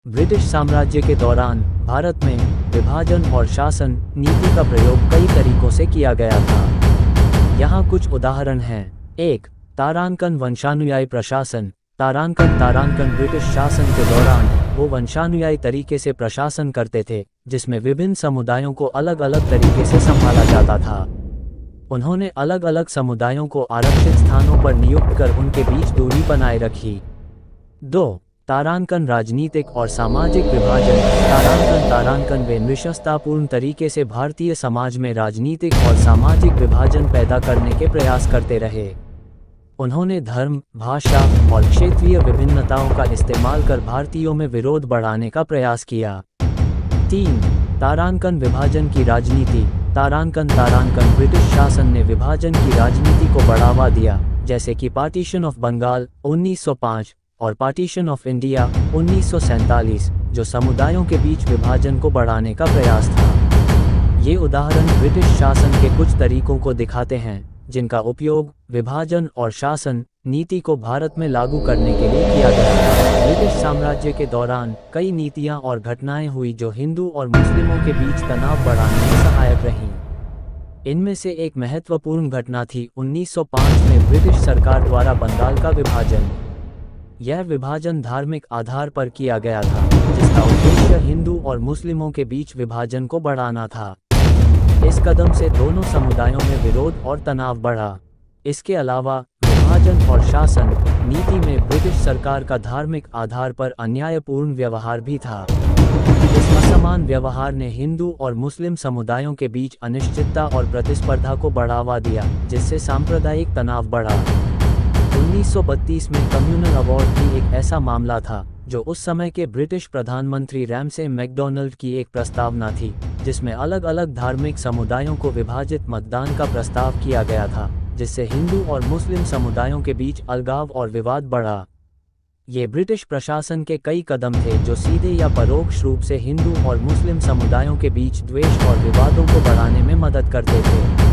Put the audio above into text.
British साम्राज्य के दौरान भारत में विभाजन और शासन नीति का प्रयोग कई तरीकों से किया गया था। यहाँ कुछ उदाहरण हैं। 1. तारांकन वंशानुयायी प्रशासन। तारांकन ब्रिटिश शासन के दौरान वो वंशानुयायी तरीके से प्रशासन करते थे, जिसमें विभिन्न समुदायों को अलग अलग तरीके से संभाला जाता था। उन्होंने अलग अलग समुदायों को आरक्षित स्थानों पर नियुक्त कर उनके बीच दूरी बनाए रखी। 2. तारांकन राजनीतिक और सामाजिक विभाजन। तारांकन वे निशस्त्रतापूर्ण तरीके से भारतीय समाज में राजनीतिक और सामाजिक विभाजन पैदा करने के प्रयास करते रहे। उन्होंने धर्म, भाषा और क्षेत्रीय विभिन्नताओं का इस्तेमाल कर भारतीयों में विरोध बढ़ाने का प्रयास किया। 3. तारांकन विभाजन की राजनीति। तारांकन ब्रिटिश शासन ने विभाजन की राजनीति को बढ़ावा दिया, जैसे कि पार्टीशन ऑफ बंगाल 1905 और पार्टीशन ऑफ इंडिया 1947, जो समुदायों के बीच विभाजन को बढ़ाने का प्रयास था। ये उदाहरण ब्रिटिश शासन के कुछ तरीकों को दिखाते हैं, जिनका उपयोग विभाजन और शासन नीति को भारत में लागू करने के लिए किया गया था। ब्रिटिश साम्राज्य के दौरान कई नीतियां और घटनाएं हुई जो हिंदू और मुस्लिमों के बीच तनाव बढ़ाने में सहायक रहीं। इनमें से एक महत्वपूर्ण घटना थी 1905 में ब्रिटिश सरकार द्वारा बंगाल का विभाजन। यह विभाजन धार्मिक आधार पर किया गया था, जिसका उद्देश्य हिंदू और मुस्लिमों के बीच विभाजन को बढ़ाना था। इस कदम से दोनों समुदायों में विरोध और तनाव बढ़ा। इसके अलावा विभाजन और शासन नीति में ब्रिटिश सरकार का धार्मिक आधार पर अन्यायपूर्ण व्यवहार भी था। इस असमान व्यवहार ने हिंदू और मुस्लिम समुदायों के बीच अनिश्चितता और प्रतिस्पर्धा को बढ़ावा दिया, जिससे सांप्रदायिक तनाव बढ़ा। 1932 में कम्युनल अवार्ड भी एक ऐसा मामला था, जो उस समय के ब्रिटिश प्रधानमंत्री रैमसे मैकडॉनल्ड की एक प्रस्तावना थी, जिसमें अलग अलग धार्मिक समुदायों को विभाजित मतदान का प्रस्ताव किया गया था, जिससे हिंदू और मुस्लिम समुदायों के बीच अलगाव और विवाद बढ़ा। ये ब्रिटिश प्रशासन के कई कदम थे जो सीधे या परोक्ष रूप से हिंदू और मुस्लिम समुदायों के बीच द्वेष और विवादों को बढ़ाने में मदद करते थे।